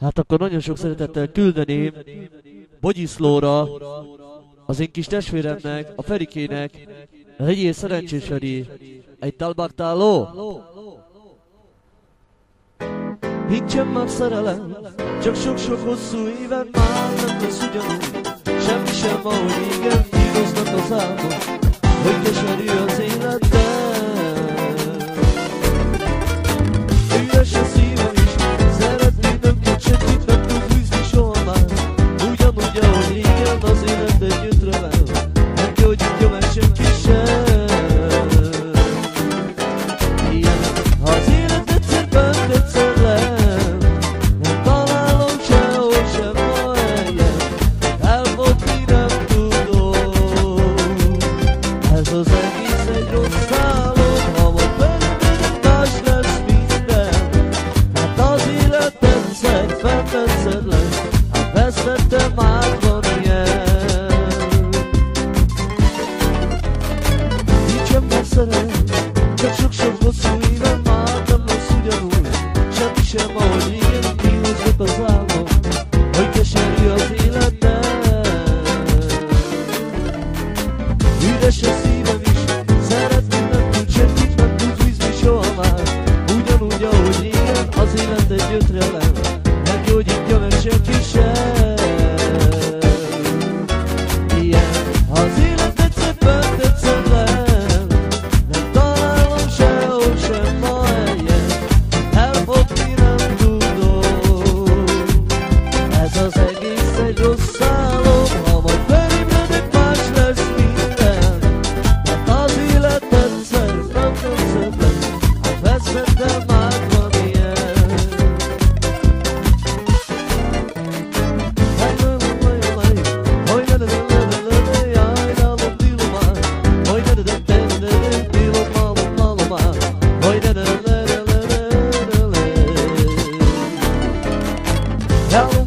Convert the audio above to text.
Hát akkor nagyon sok szeretettel küldeném Bogyiszlóra, az én kis testvéremnek, a Ferikének, legyél szerencsés, Feri, egy talbaktáló. Nincsen már szerelem, csak sok-sok hosszú éven már nem lesz ugyanúgy. Semmi sem, ahogy régen híroznak az álmok, hogy keserű az életben. Üres a szívem is, szeretni nem tud senkit, nem tud fűzni soha már. Ugyanúgy, ahogy régen az élet együtt rövel, nem gyógyítja meg senki sem. Ilyen, ha az élet egyszer bent, egyszer lent, nem találom sehol sem a helyen, elfogni nem tudom. Ez az egész egy rossz álom, ha majd belőled más lesz minden. Hát az élet egyszer fent, egyszer lesz, hát veszettem már van ilyen. Nincsen már szerelem, csak sok-sok hosszú éven már nem lesz ugyanúgy. Semmi sem, ahogy régen kihoznak az álmok, hogy keserű az életben. Üres a szívem is, szeretni nem tud senkit, nem tud fűzni soha már. Ugyanúgy, ahogy régen az élet egy ötrelem, nem gyógyítja meg senki sem. Ilyen, ha az élet egyszer bent, egyszer lent, nem találom sehol sem a helyen, elfogni nem tudom. Ez az egész egy rossz álom, ha majd felébredek, más lesz minden. Hát az élet egyszer nem egyszer lesz, hát veszettem már van ilyen. Hello.